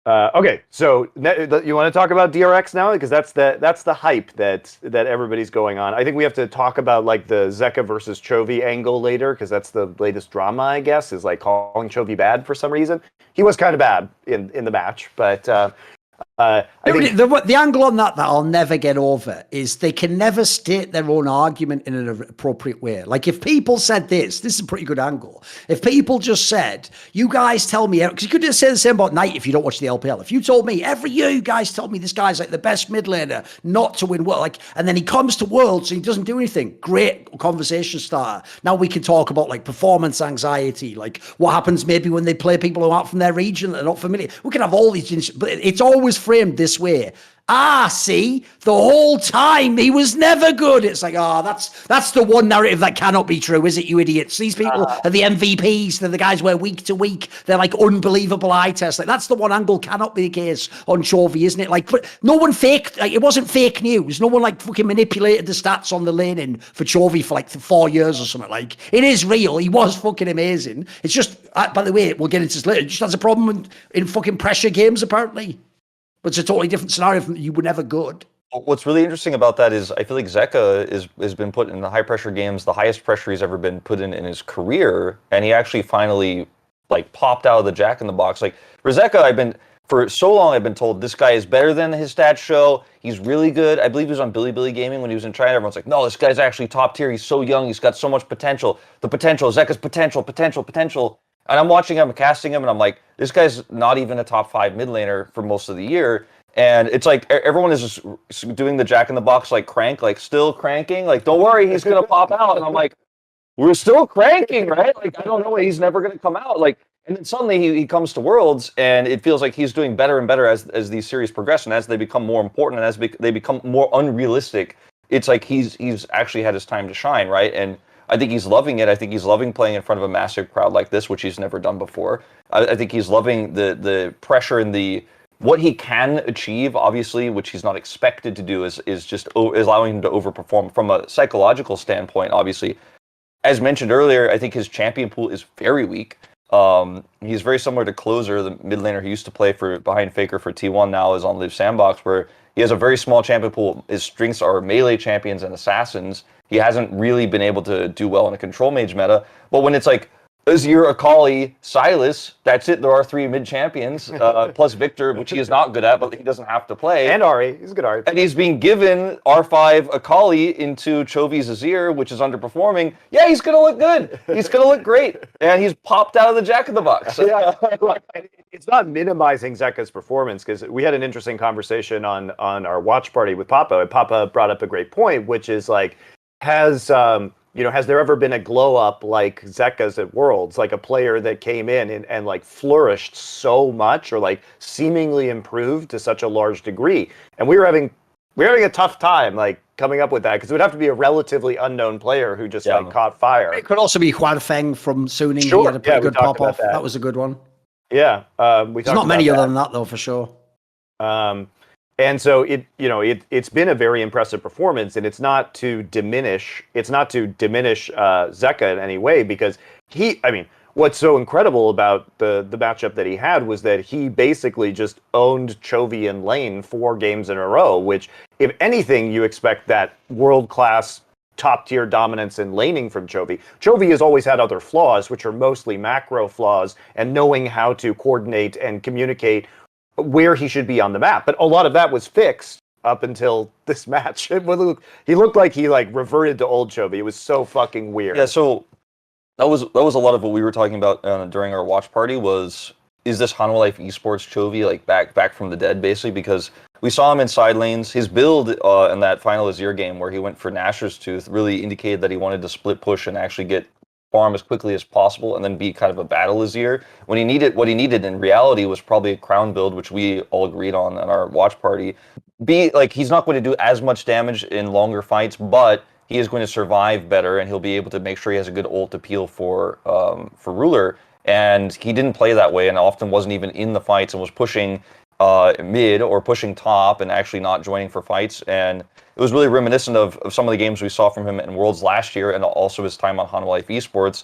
Okay, so you want to talk about DRX now because that's the hype that everybody's going on. I think we have to talk about like the Zeka versus Chovy angle later because that's the latest drama, I guess, is like calling Chovy bad for some reason. He was kind of bad in the match, but I think the angle on that I'll never get over is they can never state their own argument in an appropriate way. Like if people said this is a pretty good angle. If people just said, you guys tell me, because you could just say the same about Knight if you don't watch the LPL. If you told me every year you guys told me this guy's like the best mid laner not to win World, like, and then he comes to Worlds and he doesn't do anything. Great conversation starter. Now we can talk about like performance anxiety, like what happens maybe when they play people who aren't from their region that are not familiar. We can have all these, but it's always framed this way. See, the whole time he was never good. It's like, that's the one narrative that cannot be true, is it, you idiots? These people are the MVPs. They're the guys where week to week they're like unbelievable eye tests. Like that's the one angle cannot be the case on Chovy, isn't it? Like, but no one faked. Like, it wasn't fake news. No one like fucking manipulated the stats on the laning for Chovy for like 4 years or something. Like it is real. He was fucking amazing. It's just, by the way, we'll get into this later. It just has a problem in fucking pressure games apparently. But it's a totally different scenario from you were never good. What's really interesting about that is I feel like Zeka has been put in the high pressure games, the highest pressure he's ever been put in his career, and he actually finally like popped out of the Jack in the Box. Like for Zeka, for so long I've been told this guy is better than his stats show. He's really good. I believe he was on Billy Gaming when he was in China. Everyone's like, no, this guy's actually top tier. He's so young. He's got so much potential. The potential, Zeka's potential. And I'm watching him, casting him, and I'm like, this guy's not even a top 5 mid laner for most of the year. And it's like everyone is just doing the Jack in the Box like crank, like still cranking. Like, don't worry, he's gonna pop out. And I'm like, we're still cranking, right? Like, I don't know, he's never gonna come out. Like, and then suddenly he comes to Worlds, and it feels like he's doing better and better as these series progress, and as they become more important, and as they become more unrealistic. It's like he's actually had his time to shine, right? And I think he's loving it. I think he's loving playing in front of a massive crowd like this, which he's never done before. I think he's loving the pressure and what he can achieve, obviously, which he's not expected to do, is just allowing him to overperform from a psychological standpoint. Obviously, as mentioned earlier, I think his champion pool is very weak. He's very similar to Closer, the mid laner who used to play behind Faker for T1, now is on Live Sandbox, where he has a very small champion pool. His strengths are melee champions and assassins. He hasn't really been able to do well in a control mage meta. But when it's like Azir, Akali, Sylas, that's it. There are 3 mid champions, plus Victor, which he is not good at, but he doesn't have to play. And Ahri, he's a good Ahri. And he's being given R5 Akali into Chovy's Azir, which is underperforming. Yeah, he's going to look good. He's going to look great. And he's popped out of the Jack in the Box. Yeah, it's not minimizing Zeka's performance, because we had an interesting conversation on our watch party with Papa. And Papa brought up a great point, which is like, has there ever been a glow up like Zeka's at Worlds, like a player that came in and like flourished so much, or like seemingly improved to such a large degree? And we were having a tough time like coming up with that, because it would have to be a relatively unknown player who just like caught fire. It could also be Huan Feng from Suning. Sure. He had a pretty good pop off. That was a good one. Yeah, there's not many other than that though, for sure. And so it's been a very impressive performance, and it's not to diminish Zeka in any way, because what's so incredible about the matchup that he had was that he basically just owned Chovy in lane 4 games in a row, which, if anything, you expect that world-class top-tier dominance in laning from Chovy. Chovy has always had other flaws, which are mostly macro flaws, and knowing how to coordinate and communicate where he should be on the map. But a lot of that was fixed up until this match. He looked like he like reverted to old Chovy. It was so fucking weird. Yeah, so that was a lot of what we were talking about during our watch party. Is this Hanwha Life Esports Chovy like back from the dead, basically? Because we saw him in side lanes. His build in that final Azir game where he went for Nashor's Tooth really indicated that he wanted to split push and actually get farm as quickly as possible, and then be kind of a battle Azir. What he needed in reality was probably a crown build, which we all agreed on our watch party. He's not going to do as much damage in longer fights, but he is going to survive better, and he'll be able to make sure he has a good ult appeal for Ruler. And he didn't play that way, and often wasn't even in the fights, and was pushing mid or pushing top and actually not joining for fights. And it was really reminiscent of some of the games we saw from him in Worlds last year, and also his time on Hanwha Life Esports.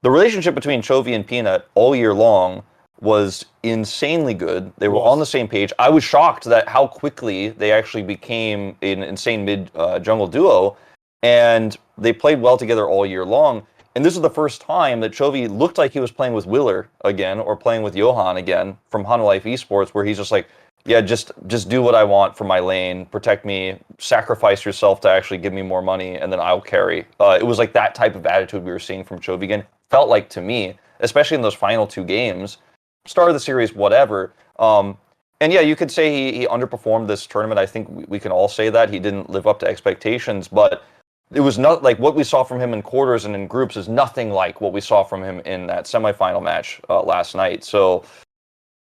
The relationship between Chovy and Peanut all year long was insanely good. They were Was. on the same page. I was shocked that how quickly they actually became an insane mid jungle duo, and they played well together all year long. And this is the first time that Chovy looked like he was playing with Willer again, or playing with Johan again from Hanwha Esports, where he's just like, yeah, just do what I want for my lane, protect me, sacrifice yourself to actually give me more money, and then I'll carry. It was like that type of attitude we were seeing from Chovy again. Felt like to me, especially in those final 2 games, start of the series, whatever. And yeah, you could say he underperformed this tournament. I think we can all say that. He didn't live up to expectations, but it was not like what we saw from him in quarters and in groups is nothing like what we saw from him in that semifinal match last night. So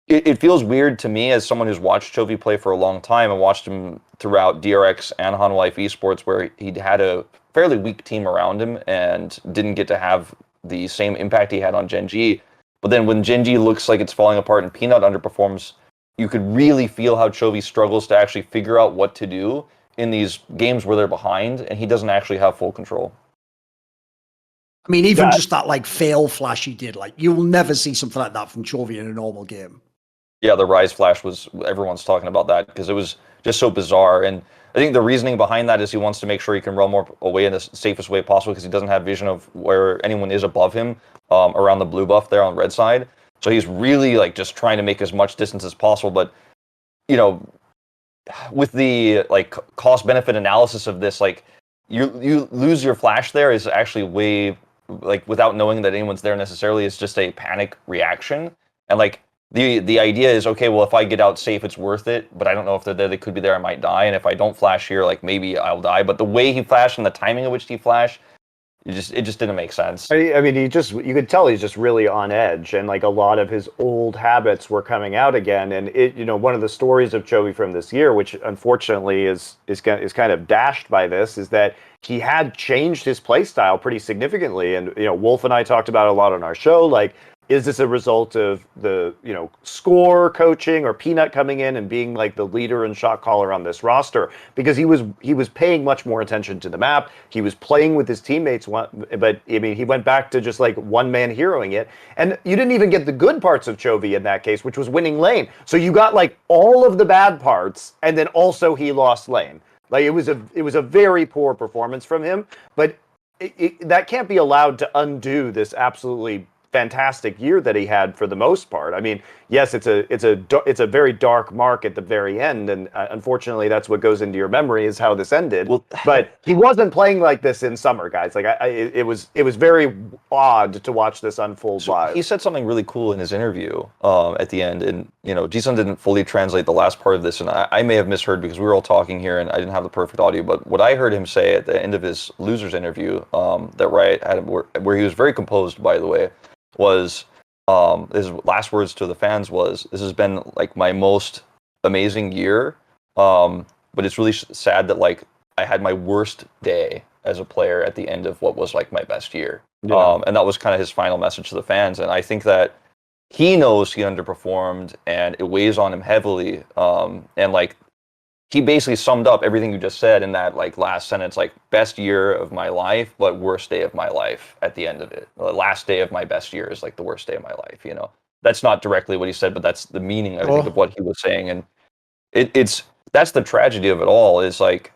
it feels weird to me as someone who's watched Chovy play for a long time and watched him throughout DRX and Hanwha Esports, where he had a fairly weak team around him and didn't get to have the same impact he had on Gen.G. But then when Gen.G looks like it's falling apart and Peanut underperforms, you could really feel how Chovy struggles to actually figure out what to do in these games where they're behind, and he doesn't actually have full control. I mean, even just that like fail flash he did, like you will never see something like that from Chovy in a normal game. Yeah, the Rise flash was, everyone's talking about that because it was just so bizarre. And I think the reasoning behind that is he wants to make sure he can roam away in the safest way possible because he doesn't have vision of where anyone is above him around the blue buff there on red side. So he's really like just trying to make as much distance as possible. But, you know, with the like cost benefit analysis of this, like you lose your flash there is actually way, like without knowing that anyone's there necessarily, is just a panic reaction. And like the idea is, okay, well, if I get out safe, it's worth it, but I don't know if they're there, they could be there, I might die. And if I don't flash here, like maybe I'll die. But the way he flashed and the timing at which he flashed, it just didn't make sense. I mean, you could tell he's just really on edge, and like a lot of his old habits were coming out again. And one of the stories of Chovy from this year, which unfortunately is kind of dashed by this, is that he had changed his play style pretty significantly. And Wolf and I talked about it a lot on our show, like, is this a result of the, score coaching or Peanut coming in and being like the leader and shot caller on this roster? Because he was paying much more attention to the map. He was playing with his teammates, but I mean, he went back to just like one man heroing it. And you didn't even get the good parts of Chovy in that case, which was winning lane. So you got like all of the bad parts, and then also he lost lane. Like it was a very poor performance from him, but that can't be allowed to undo this absolutely fantastic year that he had for the most part. I mean, yes, it's a very dark mark at the very end, and unfortunately, that's what goes into your memory is how this ended. Well, but he wasn't playing like this in summer, guys. Like it was very odd to watch this unfold live. He said something really cool in his interview at the end, and Jisun didn't fully translate the last part of this, and I may have misheard because we were all talking here and I didn't have the perfect audio. But what I heard him say at the end of his losers interview, where he was very composed, by the way, was his last words to the fans was, "This has been like my most amazing year, but it's really sad that like I had my worst day as a player at the end of what was like my best year." Yeah. And that was kind of his final message to the fans. And I think that he knows he underperformed and it weighs on him heavily. And like he basically summed up everything you just said in that like last sentence, like best year of my life, but worst day of my life at the end of it. The last day of my best year is like the worst day of my life. That's not directly what he said, but that's the meaning I think of what he was saying. And that's the tragedy of it all, is like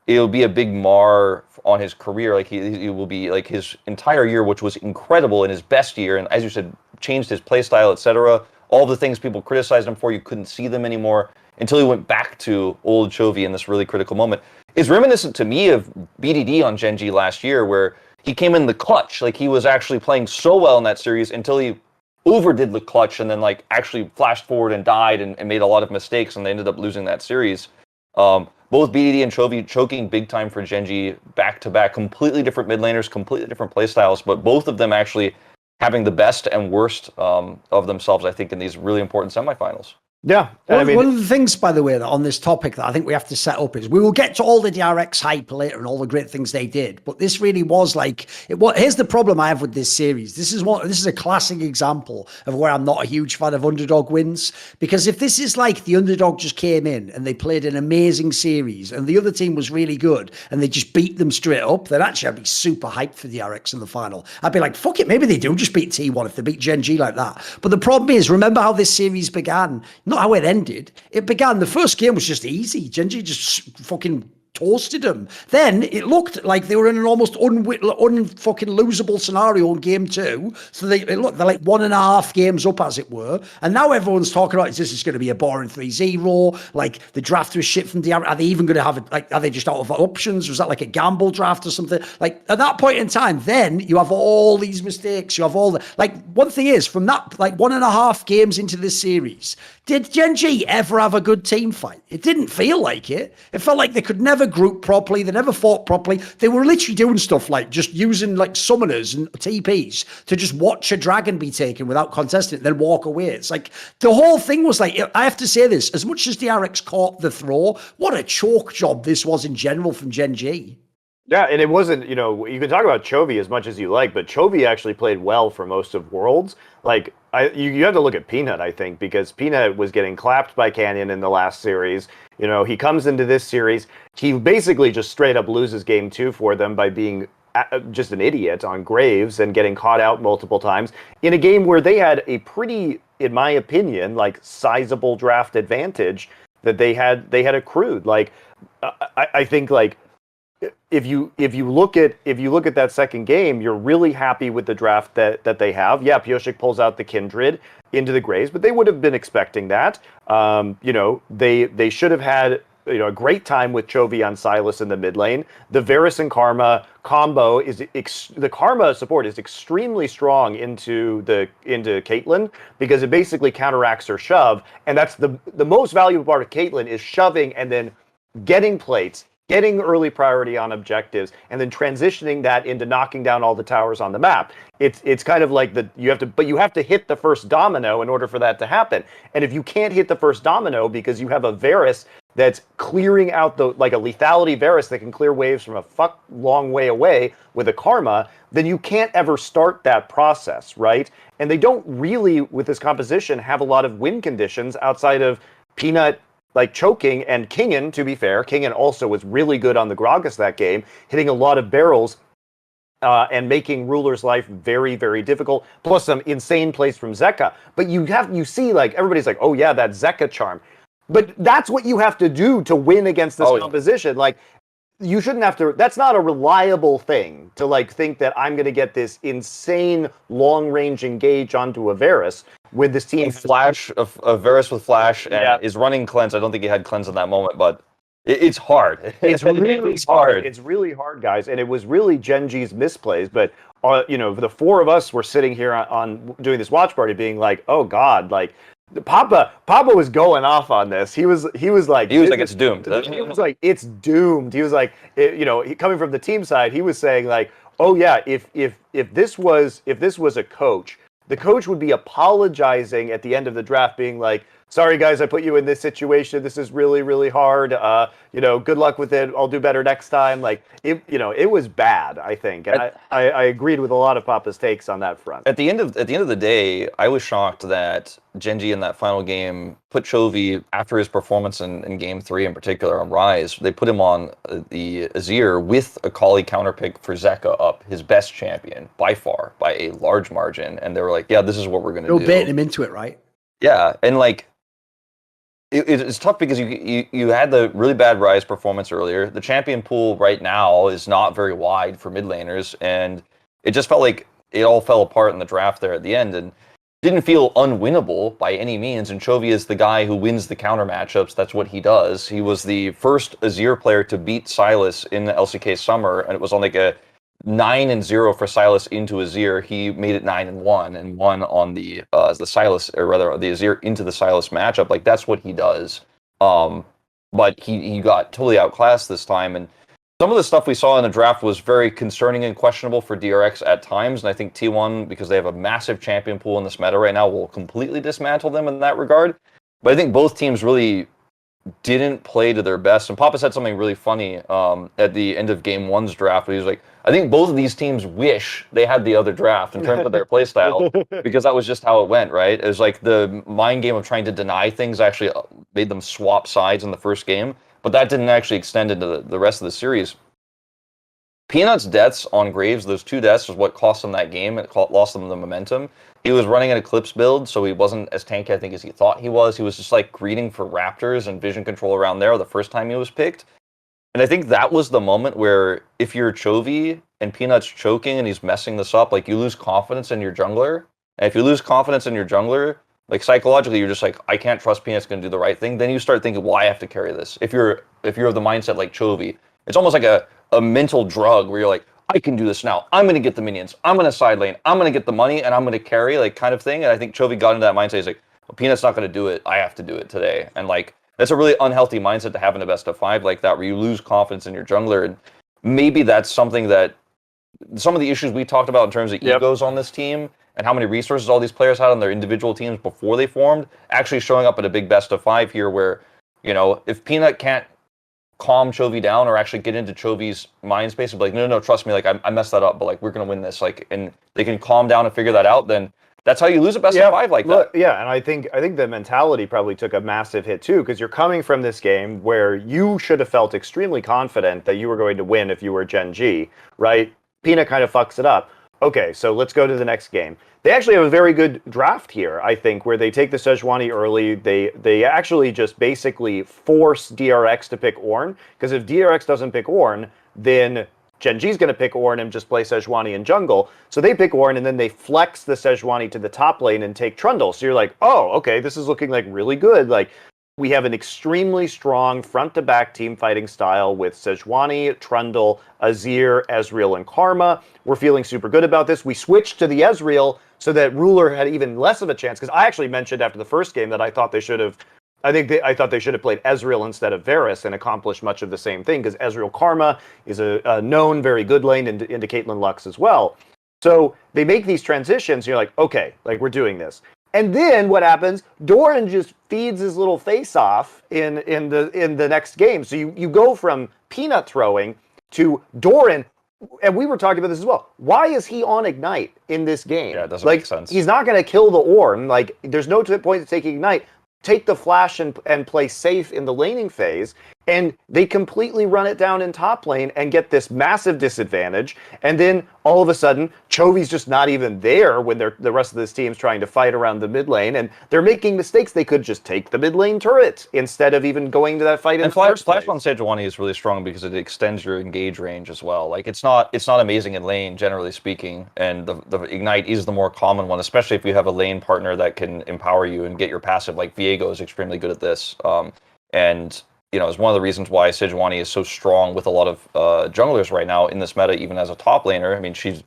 it'll be a big mar on his career. Like he will be like his entire year, which was incredible in his best year, and as you said, changed his play style, etc. All the things people criticized him for, you couldn't see them anymore until he went back to old Chovy in this really critical moment. It's reminiscent to me of BDD on Gen.G last year, where he came in the clutch. Like he was actually playing so well in that series until he overdid the clutch and then like actually flashed forward and died and made a lot of mistakes, and they ended up losing that series. Both BDD and Chovy choking big time for Gen.G back-to-back, completely different mid laners, completely different play styles, but both of them actually having the best and worst of themselves, I think, in these really important semifinals. Yeah, I mean, One of the things, by the way, that on this topic that I think we have to set up is we will get to all the DRX hype later and all the great things they did, but this really was like it. Here's the problem I have with this series. This is a classic example of where I'm not a huge fan of underdog wins, because if this is like the underdog just came in and they played an amazing series and the other team was really good and they just beat them straight up, then actually I'd be super hyped for DRX in the final. I'd be like, fuck it, maybe they do just beat T1 if they beat GenG like that. But the problem is, remember how this series began? Not how it ended. It began, the first game was just easy. GenG just fucking toasted them. Then it looked like they were in an almost unfucking losable scenario in game 2. So they're like 1.5 games up, as it were. And now everyone's talking about, is this going to be a boring 3-0? Like the draft was shit from the. Are they even going to have it? Like, are they just out of options? Was that like a gamble draft or something? Like at that point in time, then you have all these mistakes. You have all the, like, one thing is, from that, like 1.5 games into this series, did GenG ever have a good team fight? It didn't feel like it. It felt like they could never group properly. They never fought properly. They were literally doing stuff like just using like summoners and TPs to just watch a dragon be taken without contesting it, then walk away. It's like the whole thing was like, I have to say this, as much as DRX caught the throw, what a choke job this was in general from GenG. Yeah, and it wasn't, you can talk about Chovy as much as you like, but Chovy actually played well for most of Worlds. Like, you have to look at Peanut, I think, because Peanut was getting clapped by Canyon in the last series. He comes into this series, he basically just straight up loses game 2 for them by being just an idiot on Graves and getting caught out multiple times in a game where they had a pretty, in my opinion, like sizable draft advantage that they had accrued. Like, I think, like, if you look at that second game, you're really happy with the draft that they have. Yeah, Pyosik pulls out the Kindred into the Graves, but they would have been expecting that. They should have had a great time with Chovy on Sylas in the mid lane. The Varus and Karma combo the Karma support is extremely strong into Caitlyn, because it basically counteracts her shove, and that's the most valuable part of Caitlyn is shoving and then getting plates, getting early priority on objectives, and then transitioning that into knocking down all the towers on the map. It's kind of like you have to hit the first domino in order for that to happen. And if you can't hit the first domino because you have a Varus that's clearing out like a lethality Varus that can clear waves from a long way away with a Karma, then you can't ever start that process, right? And they don't really, with this composition, have a lot of win conditions outside of Peanut like choking, and Kingen, to be fair. Kingen also was really good on the Gragas that game, hitting a lot of barrels and making Ruler's life very, very difficult, plus some insane plays from Zeka. But you see, like, everybody's like, oh yeah, that Zeka charm. But that's what you have to do to win against this composition. Like, you shouldn't have to, that's not a reliable thing to like think that I'm going to get this insane long range engage onto a Varus with this team. A Varus with flash and is running cleanse. I don't think he had cleanse in that moment, but it's hard. It's really hard. It's really hard, guys. And it was really Gen.G's misplays. But, the 4 of us were sitting here on doing this watch party being like, oh God, like, Papa was going off on this. He was like it's doomed. He was like, it's doomed. He was like, coming from the team side, he was saying like, oh yeah, if this was a coach, the coach would be apologizing at the end of the draft, being like, sorry guys, I put you in this situation. This is really, really hard. Good luck with it. I'll do better next time. Like it was bad, I think. And I agreed with a lot of Papa's takes on that front. At the end of the day, I was shocked that GenG in that final game put Chovy, after his performance in game 3 in particular on Rise, they put him on the Azir with a Kali counterpick for Zeka up, his best champion by far, by a large margin. And they were like, yeah, this is what we're going to do. You're baiting him into it, right? Yeah, and like, it's tough because you had the really bad Rise performance earlier. The champion pool right now is not very wide for mid laners, and it just felt like it all fell apart in the draft there at the end, and didn't feel unwinnable by any means. And Chovy is the guy who wins the counter matchups. That's what he does. He was the first Azir player to beat Sylas in the LCK Summer, and it was on like a 9-0 for Sylas into Azir. He made it 9-1 and won on the Sylas, or rather the Azir into the Sylas matchup. Like, that's what he does. But he got totally outclassed this time, and some of the stuff we saw in the draft was very concerning and questionable for DRX at times. And I think T1, because they have a massive champion pool in this meta right now, will completely dismantle them in that regard. But I think both teams really didn't play to their best. And Papa said something really funny at the end of Game 1's draft. He was like, I think both of these teams wish they had the other draft in terms of their play style, because that was just how it went, right? It was like the mind game of trying to deny things actually made them swap sides in the first game, but that didn't actually extend into the rest of the series. Peanut's deaths on Graves, those 2 deaths, was what cost them that game. It lost them the momentum. He was running an Eclipse build, so he wasn't as tanky, I think, as he thought he was. He was just like greeting for Raptors and vision control around there the first time he was picked. And I think that was the moment where if you're Chovy and Peanut's choking and he's messing this up, like you lose confidence in your jungler. And if you lose confidence in your jungler, like psychologically, you're just like, I can't trust Peanut's going to do the right thing. Then you start thinking, well, I have to carry this. If you're of the mindset like Chovy, it's almost like a mental drug where you're like, I can do this now. I'm going to get the minions. I'm going to side lane. I'm going to get the money, and I'm going to carry, like, kind of thing. And I think Chovy got into that mindset. He's like, well, Peanut's not going to do it. I have to do it today. And, like, that's a really unhealthy mindset to have in a best of 5 like that, where you lose confidence in your jungler. And maybe that's something that some of the issues we talked about in terms of egos on this team and how many resources all these players had on their individual teams before they formed, actually showing up at a big best of 5 here where, you know, if Peanut can't calm Chovy down or actually get into Chovy's mind space and be like, no, trust me, like I messed that up, but like we're gonna win this, like, and they can calm down and figure that out, then that's how you lose a best of 5 like that. Yeah, and I think the mentality probably took a massive hit too, because you're coming from this game where you should have felt extremely confident that you were going to win if you were Gen.G, right? Peanut kind of fucks it up. Okay, so let's go to the next game. They actually have a very good draft here, I think, where they take the Sejuani early. They actually just basically force DRX to pick Ornn, because if DRX doesn't pick Ornn, then Gen.G's going to pick Ornn and just play Sejuani in jungle. So they pick Ornn, and then they flex the Sejuani to the top lane and take Trundle. So you're like, oh, okay, this is looking like really good. Like, we have an extremely strong front-to-back team fighting style with Sejuani, Trundle, Azir, Ezreal, and Karma. We're feeling super good about this. We switched to the Ezreal so that Ruler had even less of a chance, because I actually mentioned after the first game that I thought they should have played Ezreal instead of Varus and accomplished much of the same thing, because Ezreal Karma is a known very good lane into Caitlyn Lux as well. So they make these transitions, and you're like, okay, like we're doing this. And then what happens? Doran just feeds his little face off in the next game. So you go from Peanut throwing to Doran, and we were talking about this as well. Why is he on Ignite in this game? Yeah, it doesn't make sense. He's not going to kill the Ornn. Like, there's no point to taking Ignite. Take the flash and play safe in the laning phase, and they completely run it down in top lane and get this massive disadvantage. And then all of a sudden, Chovy's just not even there when the rest of this team's trying to fight around the mid lane, and they're making mistakes. They could just take the mid lane turret instead of even going to that fight. And Flash on Sejuani is really strong because it extends your engage range as well. Like, it's not amazing in lane, generally speaking, and the Ignite is the more common one, especially if you have a lane partner that can empower you and get your passive. Like, Viego is extremely good at this, and you know, it's one of the reasons why Sejuani is so strong with a lot of junglers right now in this meta, even as a top laner. I mean, she's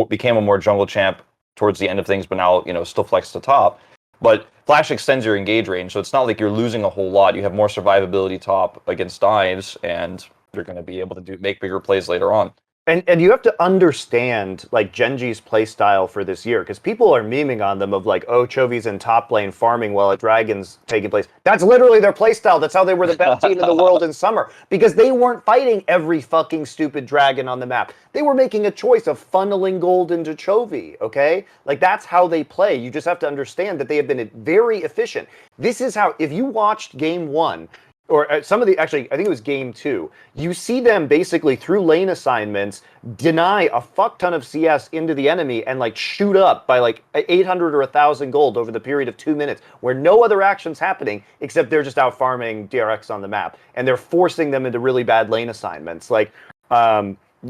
became a more jungle champ towards the end of things, but now, you know, still flex to top. But Flash extends your engage range, so it's not like you're losing a whole lot. You have more survivability top against dives, and you're going to be able to make bigger plays later on. And you have to understand, like, Gen.G's play style for this year, because people are memeing on them of like, oh, Chovy's in top lane farming while a dragon's taking place. That's literally their play style. That's how they were the best team in the world in summer, because they weren't fighting every fucking stupid dragon on the map. They were making a choice of funneling gold into Chovy, okay? Like, that's how they play. You just have to understand that they have been very efficient. This is how, if you watched game 1, or some of the, actually, I think it was game 2, you see them basically through lane assignments deny a fuck ton of CS into the enemy and like shoot up by like 800 or 1,000 gold over the period of 2 minutes, where no other action's happening except they're just out farming DRX on the map, and they're forcing them into really bad lane assignments. Like,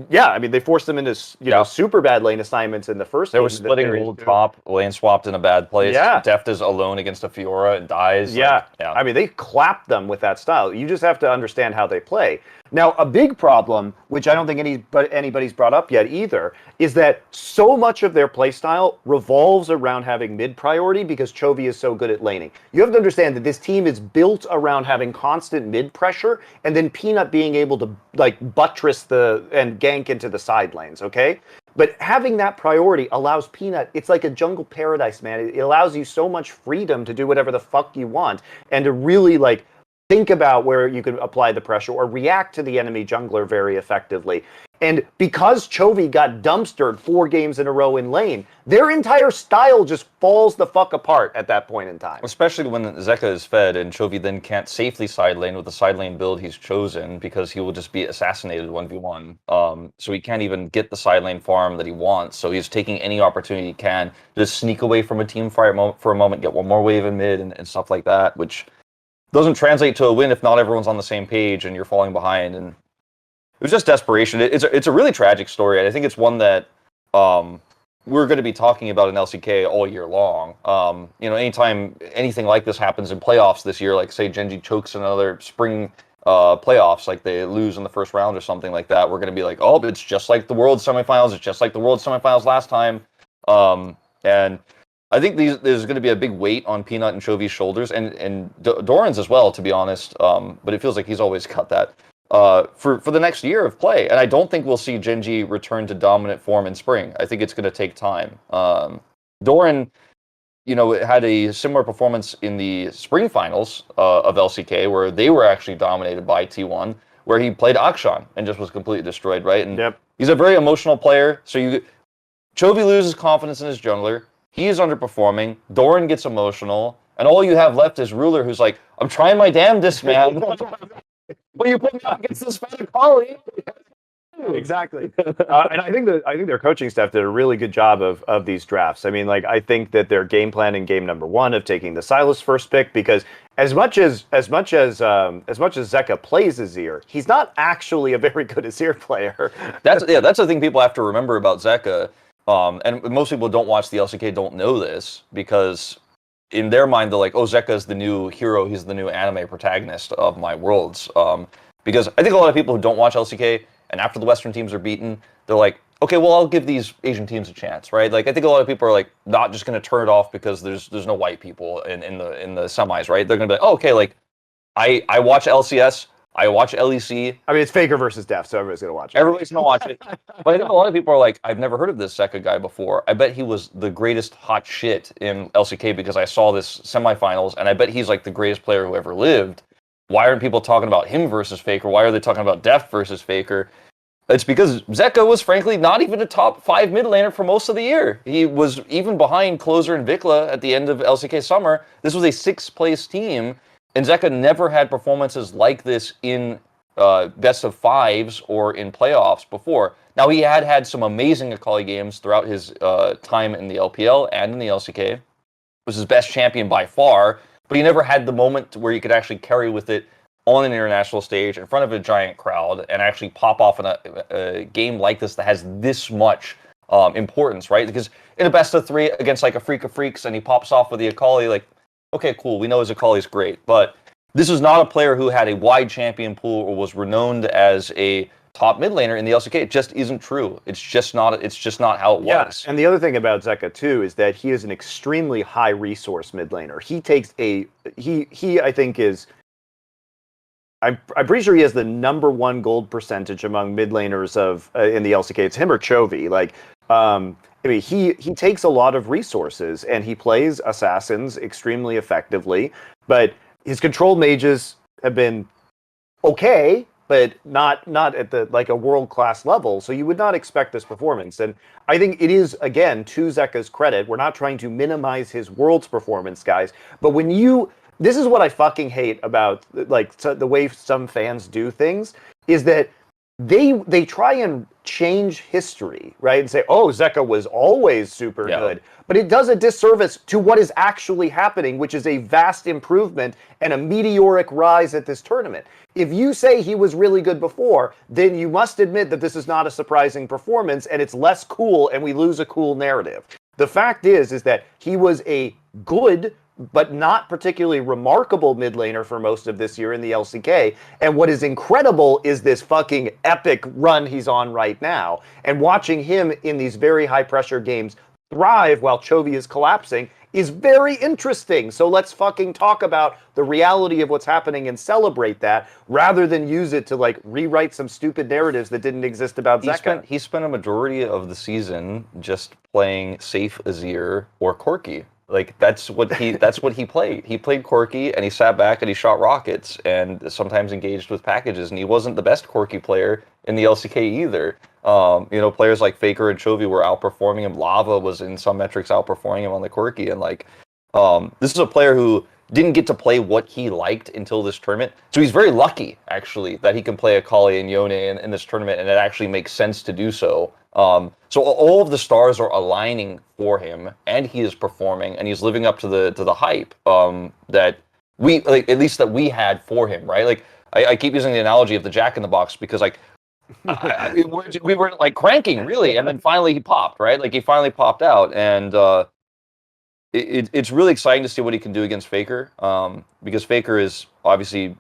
yeah, I mean, they forced them into, you know, super bad lane assignments in the first game. They were splitting gold top, lane swapped in a bad place. Yeah. Deft is alone against a Fiora and dies. Yeah. Like, yeah. I mean, they clapped them with that style. You just have to understand how they play. Now, a big problem, which I don't think anybody's brought up yet either, is that so much of their playstyle revolves around having mid priority because Chovy is so good at laning. You have to understand that this team is built around having constant mid pressure, and then Peanut being able to like buttress and gank into the side lanes, okay? But having that priority allows Peanut, it's like a jungle paradise, man. It allows you so much freedom to do whatever the fuck you want and to really like think about where you can apply the pressure or react to the enemy jungler very effectively. And because Chovy got dumpstered 4 games in a row in lane, their entire style just falls the fuck apart at that point in time. Especially when Zeka is fed and Chovy then can't safely side lane with the side lane build he's chosen because he will just be assassinated 1v1. So he can't even get the side lane farm that he wants. So he's taking any opportunity he can to just sneak away from a team fight for a moment, get one more wave in mid and stuff like that, which doesn't translate to a win if not everyone's on the same page and you're falling behind. And it was just desperation. It's a really tragic story, and I think it's one that we're going to be talking about in LCK all year long. Anytime anything like this happens in playoffs this year, like say Gen.G chokes another spring playoffs, like they lose in the first round or something like that, we're going to be like, oh, it's just like the World Semifinals. It's just like the World Semifinals last time. And I think there's going to be a big weight on Peanut and Chovy's shoulders, and Doran's as well, to be honest. But it feels like he's always got that. For the next year of play. And I don't think we'll see Gen.G return to dominant form in spring. I think it's going to take time. Doran, had a similar performance in the spring finals of LCK where they were actually dominated by T1, where he played Akshan and just was completely destroyed, right? And he's a very emotional player. So Chovy loses confidence in his jungler. He is underperforming. Doran gets emotional. And all you have left is Ruler, who's like, I'm trying my damnedest, man. Well, you put me up against this fat collie. Exactly. And I think their coaching staff did a really good job of these drafts. I mean, like, I think that their game plan in game number 1 of taking the Sylas first pick, because as much as Zeka plays Azir, he's not actually a very good Azir player. That's the thing people have to remember about Zeka. And most people don't watch the LCK don't know this because in their mind, they're like, oh, Zeka's the new hero. He's the new anime protagonist of my worlds. Because I think a lot of people who don't watch LCK, and after the Western teams are beaten, they're like, okay, well, I'll give these Asian teams a chance, right? Like, I think a lot of people are like, not just going to turn it off because there's no white people in the semis, right? They're going to be like, oh, okay, like, I watch LCS, I watch LEC. I mean, it's Faker versus Def, so everybody's going to watch it. Everybody's going to watch it. But I think a lot of people are like, I've never heard of this Zeka guy before. I bet he was the greatest hot shit in LCK because I saw this semifinals, and I bet he's like the greatest player who ever lived. Why aren't people talking about him versus Faker? Why are they talking about Def versus Faker? It's because Zeka was frankly not even a top 5 mid laner for most of the year. He was even behind Closer and Vikla at the end of LCK Summer. This was a 6th place team. And Zeka never had performances like this in best of 5s or in playoffs before. Now, he had some amazing Akali games throughout his time in the LPL and in the LCK. Was his best champion by far, but he never had the moment where he could actually carry with it on an international stage in front of a giant crowd and actually pop off in a game like this that has this much importance, right? Because in a best of 3 against like a Freak of Freaks and he pops off with the Akali, like, okay, cool, we know his Akali's great, but this is not a player who had a wide champion pool or was renowned as a top mid laner in the LCK. It just isn't true. It's just not how it was. And the other thing about Zeka too is that he is an extremely high resource mid laner. He takes he I think is I'm pretty sure he has the number 1 gold percentage among mid laners in the LCK. It's him or Chovy. Like, I mean, he takes a lot of resources and he plays assassins extremely effectively. But his control mages have been okay, but not at the like a world class level. So you would not expect this performance. And I think it is again to Zeka's credit. We're not trying to minimize his world's performance, guys. But this is what I fucking hate about like the way some fans do things is that they try and change history, right? And say, oh, Zeka was always super good. But it does a disservice to what is actually happening, which is a vast improvement and a meteoric rise at this tournament. If you say he was really good before, then you must admit that this is not a surprising performance and it's less cool and we lose a cool narrative. The fact is that he was a good but not particularly remarkable mid laner for most of this year in the LCK. And what is incredible is this fucking epic run he's on right now. And watching him in these very high pressure games thrive while Chovy is collapsing is very interesting. So let's fucking talk about the reality of what's happening and celebrate that rather than use it to like rewrite some stupid narratives that didn't exist about Zeka. He spent a majority of the season just playing safe Azir or Corki. Like that's what he played. He played Corki and he sat back and he shot rockets and sometimes engaged with packages. And he wasn't the best Corki player in the LCK either. Players like Faker and Chovy were outperforming him. Lava was in some metrics outperforming him on the Corki. And like, this is a player who didn't get to play what he liked until this tournament. So he's very lucky, actually, that he can play Akali and Yone in this tournament, and it actually makes sense to do so. So all of the stars are aligning for him, and he is performing, and he's living up to the hype that we, like, at least that we had for him, right? Like, I keep using the analogy of the Jack in the Box because, like, we were like cranking really, and then finally he popped, right? Like he finally popped out, and it's really exciting to see what he can do against Faker, because Faker is obviously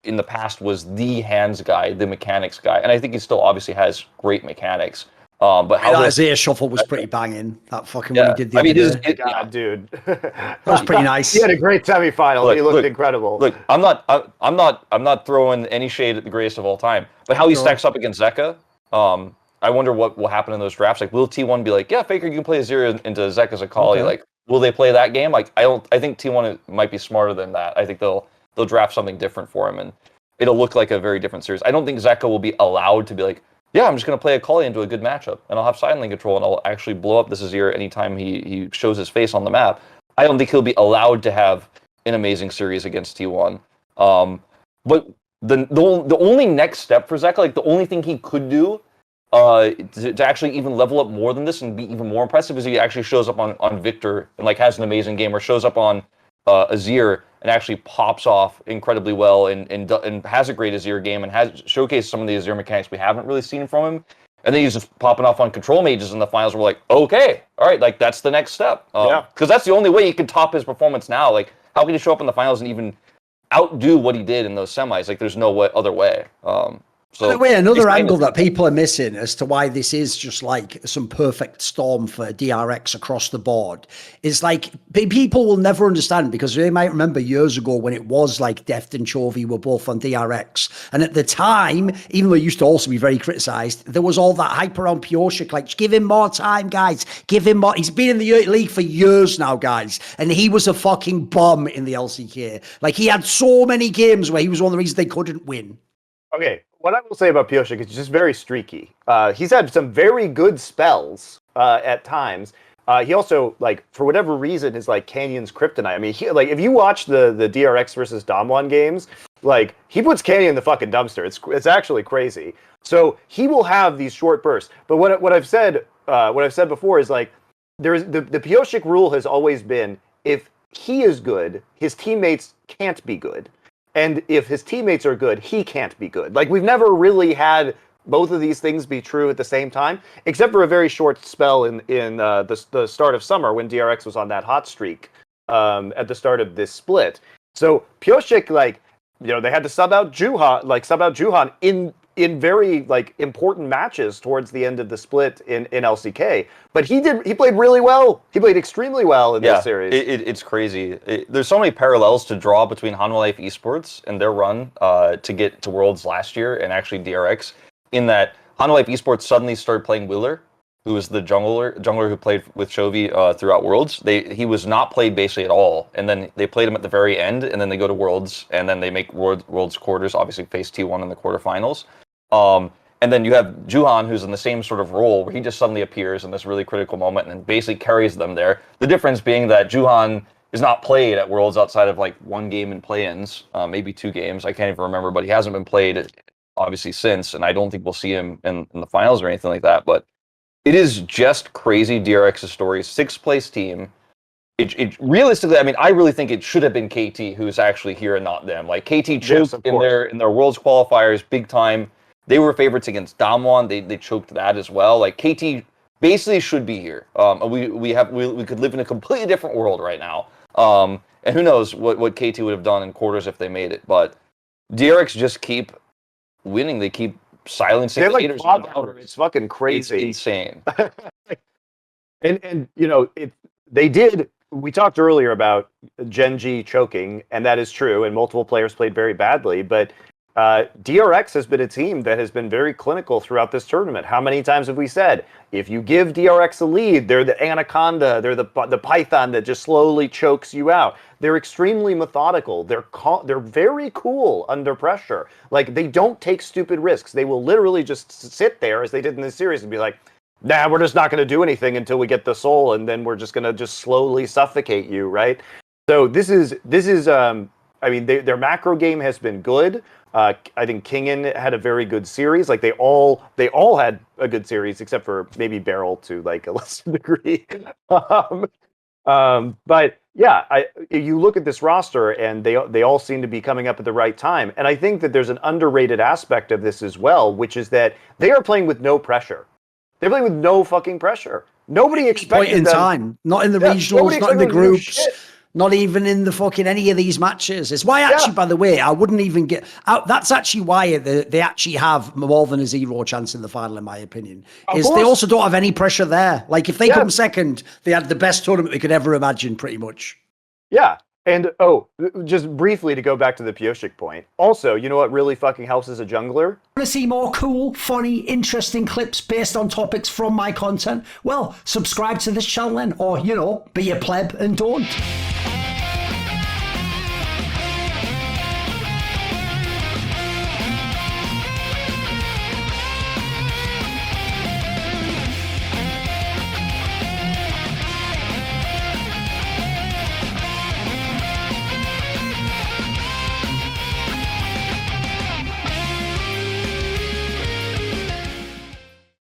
in the past was the hands guy, the mechanics guy, and I think he still obviously has great mechanics. But how that Azir shuffle was pretty banging. That fucking what he did the other day. God, dude, that was pretty nice. He had a great semifinal. He looked incredible. Look, I'm not throwing any shade at the greatest of all time, but how he stacks up against Zeka, I wonder what will happen in those drafts. Like, will T1 be like, yeah, Faker, you can play Azir into Zeka's Akali? Okay. Like, will they play that game? Like, I think T1 might be smarter than that. I think they'll draft something different for him, and it'll look like a very different series. I don't think Zeka will be allowed to be like, yeah, I'm just going to play Akali into a good matchup, and I'll have side lane control, and I'll actually blow up this Azir anytime he shows his face on the map. I don't think he'll be allowed to have an amazing series against T1. But the only next step for Zeka, like the only thing he could do to actually even level up more than this and be even more impressive is he actually shows up on Victor and like has an amazing game, or shows up on Azir and actually pops off incredibly well and has a great Azir game and has showcased some of the Azir mechanics we haven't really seen from him. And then he's just popping off on control mages in the finals. We're like, okay, all right, like that's the next step. Because that's the only way he can top his performance now. Like, how can he show up in the finals and even outdo what he did in those semis? Like, there's no other way. So, by the way, another angle that people are missing as to why this is just like some perfect storm for DRX across the board is like people will never understand, because they might remember years ago when it was like Deft and Chovy were both on DRX. And at the time, even though it used to also be very criticized, there was all that hype around Pioshik, like, give him more time, guys. Give him more. He's been in the league for years now, guys. And he was a fucking bomb in the LCK. Like, he had so many games where he was one of the reasons they couldn't win. Okay, what I will say about Pioshik is just very streaky. He's had some very good spells at times. He also, like, for whatever reason, is like Canyon's kryptonite. I mean, if you watch the DRX versus Damwon games, like, he puts Canyon in the fucking dumpster. It's actually crazy. So he will have these short bursts. But what I've said before is like, there's the Pioshik rule has always been, if he is good, his teammates can't be good. And if his teammates are good, he can't be good. Like, we've never really had both of these things be true at the same time, except for a very short spell in the start of summer when DRX was on that hot streak at the start of this split. So Pioshik, like, you know, they had to sub out Juhan in very like important matches towards the end of the split in LCK. But he played really well. He played extremely well in this series. It's crazy. There's so many parallels to draw between Hanwha Life Esports and their run to get to Worlds last year and actually DRX, in that Hanwha Life Esports suddenly started playing Wheeler, who was the jungler who played with Chovy throughout Worlds. He was not played basically at all, and then they played him at the very end, and then they go to Worlds, and then they make Worlds quarters, obviously face T1 in the quarterfinals. And then you have Juhan, who's in the same sort of role, where he just suddenly appears in this really critical moment and basically carries them there. The difference being that Juhan is not played at Worlds outside of like one game in play-ins, maybe 2 games, I can't even remember, but he hasn't been played obviously since, and I don't think we'll see him in the finals or anything like that. But it is just crazy. DRX's story, 6th place team. It realistically, I mean, I really think it should have been KT who's actually here and not them. Like, KT choked in their Worlds qualifiers big time. They were favorites against Damwon. They choked that as well. Like, KT basically should be here. We could live in a completely different world right now. And who knows what KT would have done in quarters if they made it. But DRX just keep winning. They keep silencing They're like haters. it's fucking crazy. It's insane. And you know, they did. We talked earlier about GenG choking, and that is true. And multiple players played very badly, but DRX has been a team that has been very clinical throughout this tournament. How many times have we said, if you give DRX a lead, they're the anaconda, they're the python that just slowly chokes you out. They're extremely methodical. They're very cool under pressure. Like, they don't take stupid risks. They will literally just sit there, as they did in this series, and be like, nah, we're just not going to do anything until we get the soul, and then we're just going to just slowly suffocate you, right? So this is I mean, their macro game has been good. I think Kingen had a very good series. Like, they all had a good series, except for maybe Beryl to like a lesser degree. But yeah, you look at this roster, and they all seem to be coming up at the right time. And I think that there's an underrated aspect of this as well, which is that they are playing with no pressure. They're playing with no fucking pressure. Nobody expected point in them. Time. Not in the regionals, not in the groups. Not even in the fucking any of these matches. It's why, actually, by the way, I wouldn't even get out. That's actually why they actually have more than a 0 chance in the final, in my opinion. Is they also don't have any pressure there. Like, if they come second, they had the best tournament they could ever imagine, pretty much. Yeah. And, just briefly to go back to the Pyosik point. Also, you know what really fucking helps as a jungler? Want to see more cool, funny, interesting clips based on topics from my content? Well, subscribe to this channel then, or, you know, be a pleb and don't.